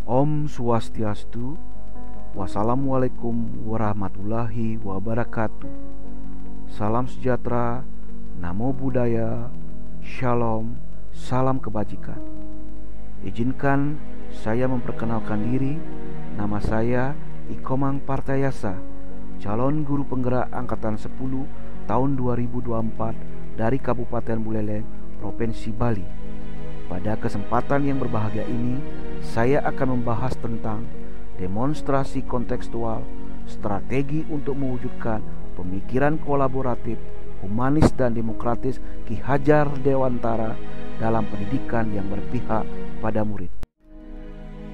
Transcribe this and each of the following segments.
Om Swastiastu. Wassalamualaikum warahmatullahi wabarakatuh. Salam sejahtera, namo buddhaya, shalom, salam kebajikan. Izinkan saya memperkenalkan diri. Nama saya Ikomang Partayasa, calon guru penggerak angkatan 10 tahun 2024 dari Kabupaten Buleleng, Provinsi Bali. Pada kesempatan yang berbahagia ini, saya akan membahas tentang demonstrasi kontekstual, strategi untuk mewujudkan pemikiran kolaboratif, humanis dan demokratis Ki Hajar Dewantara dalam pendidikan yang berpihak pada murid.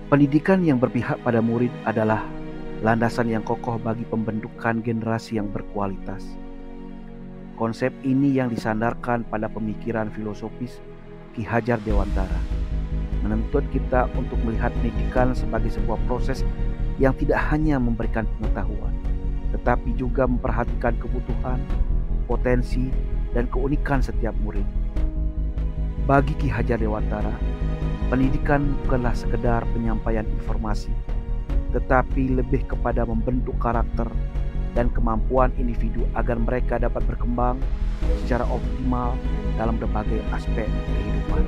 Pendidikan yang berpihak pada murid adalah landasan yang kokoh bagi pembentukan generasi yang berkualitas. Konsep ini yang disandarkan pada pemikiran filosofis Ki Hajar Dewantara menuntut kita untuk melihat pendidikan sebagai sebuah proses yang tidak hanya memberikan pengetahuan, tetapi juga memperhatikan kebutuhan, potensi, dan keunikan setiap murid. Bagi Ki Hajar Dewantara, pendidikan bukanlah sekedar penyampaian informasi, tetapi lebih kepada membentuk karakter dan kemampuan individu agar mereka dapat berkembang secara optimal dalam berbagai aspek kehidupan.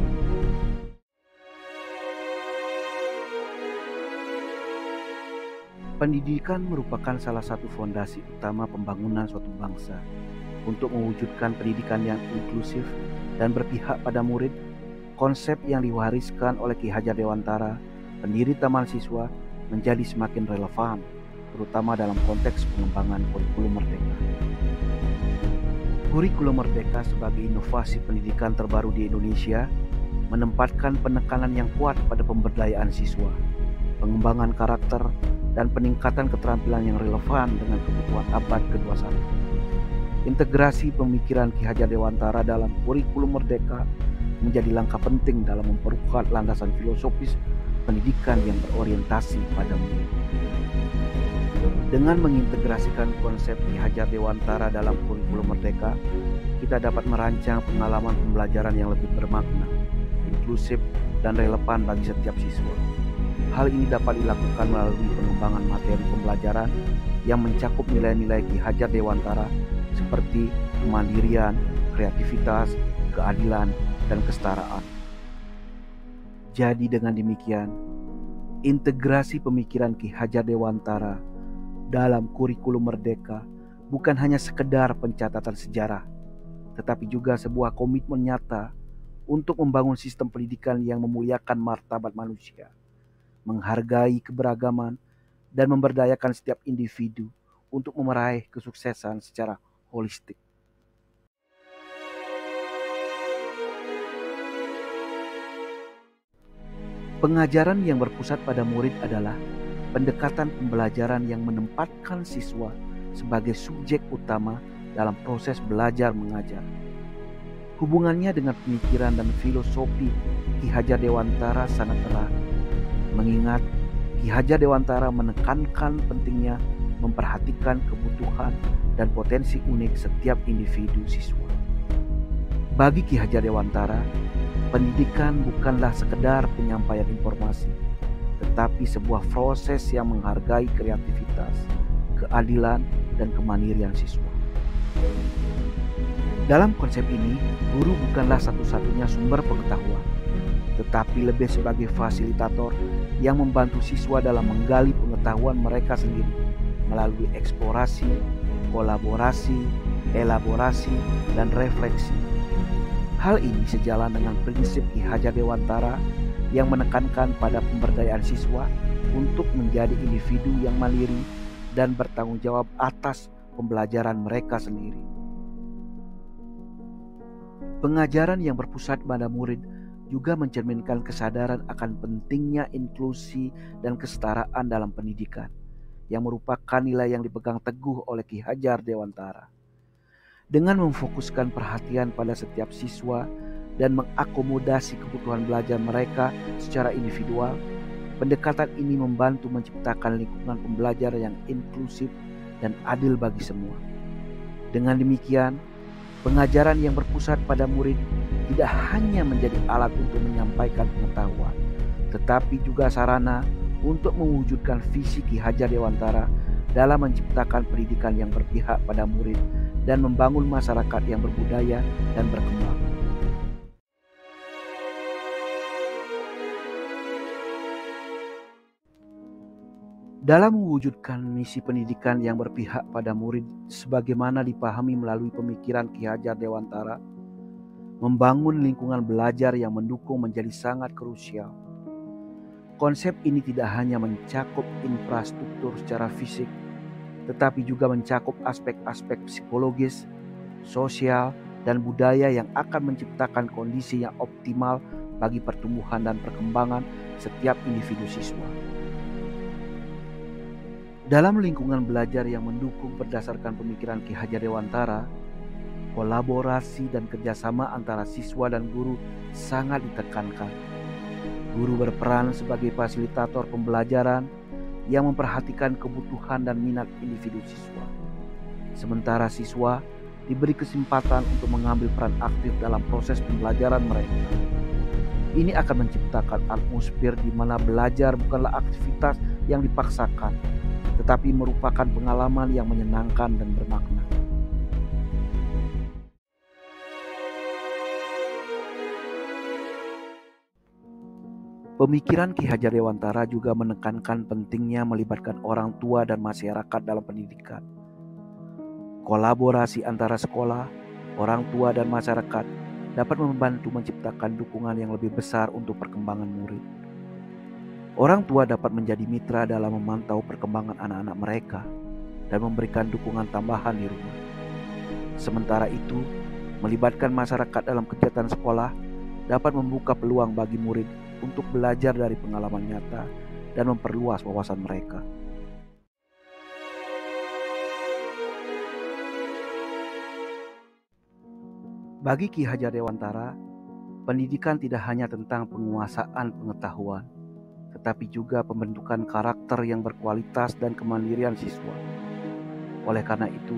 Pendidikan merupakan salah satu fondasi utama pembangunan suatu bangsa. Untuk mewujudkan pendidikan yang inklusif dan berpihak pada murid, konsep yang diwariskan oleh Ki Hajar Dewantara, pendiri Taman Siswa, menjadi semakin relevan, terutama dalam konteks pengembangan kurikulum merdeka. Kurikulum merdeka sebagai inovasi pendidikan terbaru di Indonesia menempatkan penekanan yang kuat pada pemberdayaan siswa, pengembangan karakter, dan peningkatan keterampilan yang relevan dengan kebutuhan abad ke-21. Integrasi pemikiran Ki Hajar Dewantara dalam kurikulum merdeka menjadi langkah penting dalam memperkuat landasan filosofis pendidikan yang berorientasi pada murid. Dengan mengintegrasikan konsep Ki Hajar Dewantara dalam kurikulum merdeka, kita dapat merancang pengalaman pembelajaran yang lebih bermakna, inklusif, dan relevan bagi setiap siswa. Hal ini dapat dilakukan melalui pengembangan materi pembelajaran yang mencakup nilai-nilai Ki Hajar Dewantara seperti kemandirian, kreativitas, keadilan, dan kesetaraan. Jadi dengan demikian, integrasi pemikiran Ki Hajar Dewantara dalam kurikulum merdeka bukan hanya sekedar pencatatan sejarah, tetapi juga sebuah komitmen nyata untuk membangun sistem pendidikan yang memuliakan martabat manusia, menghargai keberagaman, dan memberdayakan setiap individu untuk meraih kesuksesan secara holistik. Pengajaran yang berpusat pada murid adalah pendekatan pembelajaran yang menempatkan siswa sebagai subjek utama dalam proses belajar mengajar. Hubungannya dengan pemikiran dan filosofi Ki Hajar Dewantara sangat erat, mengingat Ki Hajar Dewantara menekankan pentingnya memperhatikan kebutuhan dan potensi unik setiap individu siswa. Bagi Ki Hajar Dewantara, pendidikan bukanlah sekedar penyampaian informasi, tetapi sebuah proses yang menghargai kreativitas, keadilan, dan kemandirian siswa. Dalam konsep ini, guru bukanlah satu-satunya sumber pengetahuan, tetapi lebih sebagai fasilitator yang membantu siswa dalam menggali pengetahuan mereka sendiri melalui eksplorasi, kolaborasi, elaborasi, dan refleksi. Hal ini sejalan dengan prinsip Ki Hajar Dewantara yang menekankan pada pemberdayaan siswa untuk menjadi individu yang mandiri dan bertanggung jawab atas pembelajaran mereka sendiri. Pengajaran yang berpusat pada murid juga mencerminkan kesadaran akan pentingnya inklusi dan kesetaraan dalam pendidikan, yang merupakan nilai yang dipegang teguh oleh Ki Hajar Dewantara. Dengan memfokuskan perhatian pada setiap siswa dan mengakomodasi kebutuhan belajar mereka secara individual, pendekatan ini membantu menciptakan lingkungan pembelajaran yang inklusif dan adil bagi semua. Dengan demikian, pengajaran yang berpusat pada murid tidak hanya menjadi alat untuk menyampaikan pengetahuan, tetapi juga sarana untuk mewujudkan visi Ki Hajar Dewantara dalam menciptakan pendidikan yang berpihak pada murid dan membangun masyarakat yang berbudaya dan berkembang. Dalam mewujudkan misi pendidikan yang berpihak pada murid sebagaimana dipahami melalui pemikiran Ki Hajar Dewantara, membangun lingkungan belajar yang mendukung menjadi sangat krusial. Konsep ini tidak hanya mencakup infrastruktur secara fisik, tetapi juga mencakup aspek-aspek psikologis, sosial, dan budaya yang akan menciptakan kondisi yang optimal bagi pertumbuhan dan perkembangan setiap individu siswa. Dalam lingkungan belajar yang mendukung berdasarkan pemikiran Ki Hajar Dewantara, kolaborasi dan kerjasama antara siswa dan guru sangat ditekankan. Guru berperan sebagai fasilitator pembelajaran yang memperhatikan kebutuhan dan minat individu siswa. Sementara siswa diberi kesempatan untuk mengambil peran aktif dalam proses pembelajaran mereka. Ini akan menciptakan atmosfer di mana belajar bukanlah aktivitas yang dipaksakan, tetapi merupakan pengalaman yang menyenangkan dan bermakna. Pemikiran Ki Hajar Dewantara juga menekankan pentingnya melibatkan orang tua dan masyarakat dalam pendidikan. Kolaborasi antara sekolah, orang tua, dan masyarakat dapat membantu menciptakan dukungan yang lebih besar untuk perkembangan murid. Orang tua dapat menjadi mitra dalam memantau perkembangan anak-anak mereka dan memberikan dukungan tambahan di rumah. Sementara itu, melibatkan masyarakat dalam kegiatan sekolah dapat membuka peluang bagi murid untuk belajar dari pengalaman nyata dan memperluas wawasan mereka. Bagi Ki Hajar Dewantara, pendidikan tidak hanya tentang penguasaan pengetahuan, tetapi juga pembentukan karakter yang berkualitas dan kemandirian siswa. Oleh karena itu,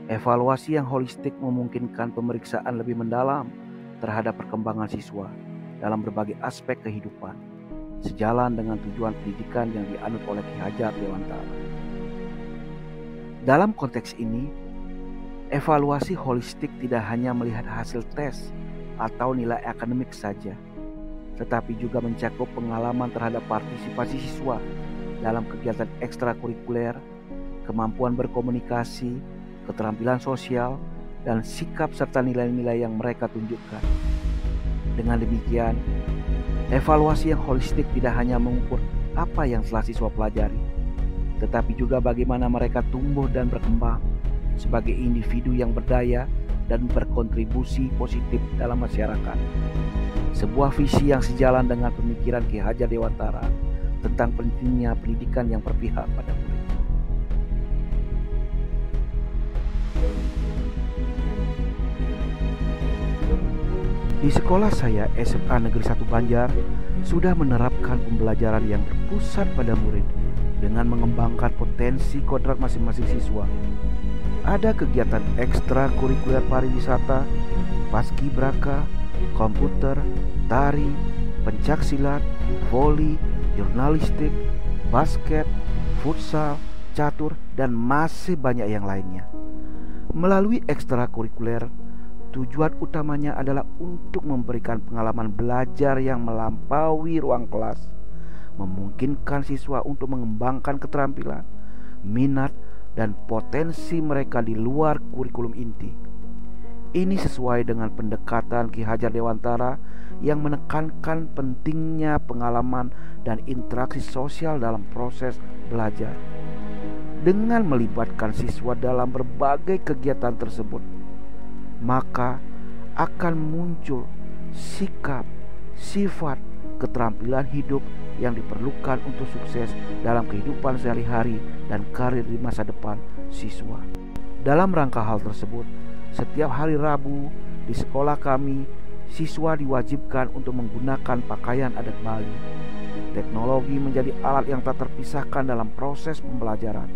evaluasi yang holistik memungkinkan pemeriksaan lebih mendalam terhadap perkembangan siswa dalam berbagai aspek kehidupan, sejalan dengan tujuan pendidikan yang dianut oleh Ki Hajar Dewantara. Dalam konteks ini, evaluasi holistik tidak hanya melihat hasil tes atau nilai akademik saja, tetapi juga mencakup pengalaman terhadap partisipasi siswa dalam kegiatan ekstrakurikuler, kemampuan berkomunikasi, keterampilan sosial, dan sikap serta nilai-nilai yang mereka tunjukkan. Dengan demikian, evaluasi yang holistik tidak hanya mengukur apa yang telah siswa pelajari, tetapi juga bagaimana mereka tumbuh dan berkembang sebagai individu yang berdaya dan berkontribusi positif dalam masyarakat. Sebuah visi yang sejalan dengan pemikiran Ki Hajar Dewantara tentang pentingnya pendidikan yang berpihak pada murid. Di sekolah saya, SMA Negeri 1 Banjar, sudah menerapkan pembelajaran yang berpusat pada murid dengan mengembangkan potensi kodrat masing-masing siswa. Ada kegiatan ekstrakurikuler pariwisata, paskibraka, komputer, tari, pencaksilat, voli, jurnalistik, basket, futsal, catur, dan masih banyak yang lainnya. Melalui ekstrakurikuler, tujuan utamanya adalah untuk memberikan pengalaman belajar yang melampaui ruang kelas, memungkinkan siswa untuk mengembangkan keterampilan, minat, dan potensi mereka di luar kurikulum inti. Ini sesuai dengan pendekatan Ki Hajar Dewantara yang menekankan pentingnya pengalaman dan interaksi sosial dalam proses belajar. Dengan melibatkan siswa dalam berbagai kegiatan tersebut, maka akan muncul sikap, sifat, keterampilan hidup yang diperlukan untuk sukses dalam kehidupan sehari-hari dan karir di masa depan siswa. Dalam rangka hal tersebut, setiap hari Rabu di sekolah kami, siswa diwajibkan untuk menggunakan pakaian adat Bali. Teknologi menjadi alat yang tak terpisahkan dalam proses pembelajaran.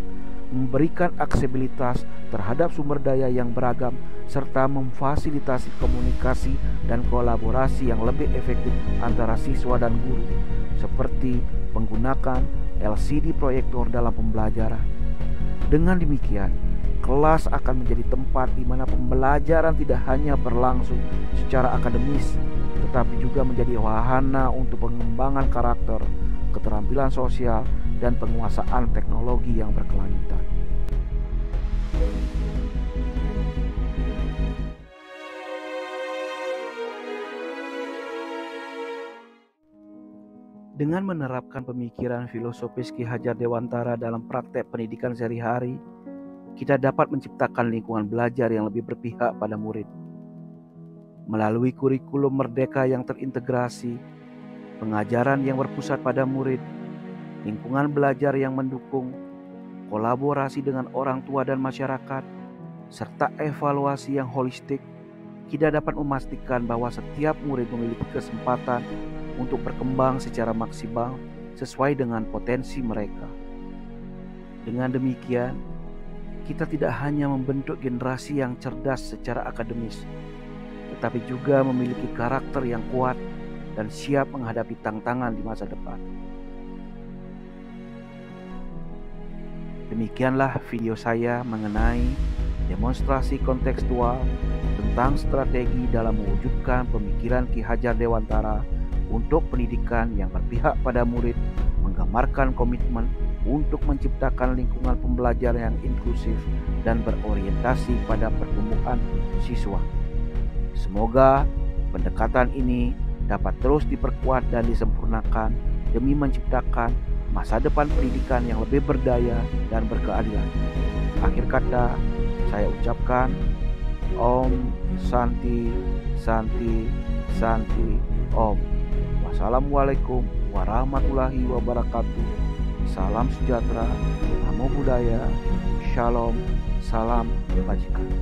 memberikan aksesibilitas terhadap sumber daya yang beragam, serta memfasilitasi komunikasi dan kolaborasi yang lebih efektif antara siswa dan guru, seperti menggunakan LCD proyektor dalam pembelajaran. Dengan demikian, kelas akan menjadi tempat di mana pembelajaran tidak hanya berlangsung secara akademis, tetapi juga menjadi wahana untuk pengembangan karakter, keterampilan sosial, dan penguasaan teknologi yang berkelanjutan. Dengan menerapkan pemikiran filosofis Ki Hajar Dewantara dalam praktek pendidikan sehari-hari, kita dapat menciptakan lingkungan belajar yang lebih berpihak pada murid. Melalui kurikulum merdeka yang terintegrasi, pengajaran yang berpusat pada murid, lingkungan belajar yang mendukung, kolaborasi dengan orang tua dan masyarakat, serta evaluasi yang holistik, kita dapat memastikan bahwa setiap murid memiliki kesempatan untuk berkembang secara maksimal sesuai dengan potensi mereka. Dengan demikian, kita tidak hanya membentuk generasi yang cerdas secara akademis, tetapi juga memiliki karakter yang kuat dan siap menghadapi tantangan di masa depan. Demikianlah video saya mengenai demonstrasi kontekstual tentang strategi dalam mewujudkan pemikiran Ki Hajar Dewantara untuk pendidikan yang berpihak pada murid, menggambarkan komitmen untuk menciptakan lingkungan pembelajaran yang inklusif dan berorientasi pada pertumbuhan siswa. Semoga pendekatan ini dapat terus diperkuat dan disempurnakan demi menciptakan masa depan pendidikan yang lebih berdaya dan berkeadilan. Akhir kata, saya ucapkan Om Santi Santi Santi Om. Wassalamualaikum warahmatullahi wabarakatuh. Salam sejahtera, namo buddhaya, shalom, salam kebajikan.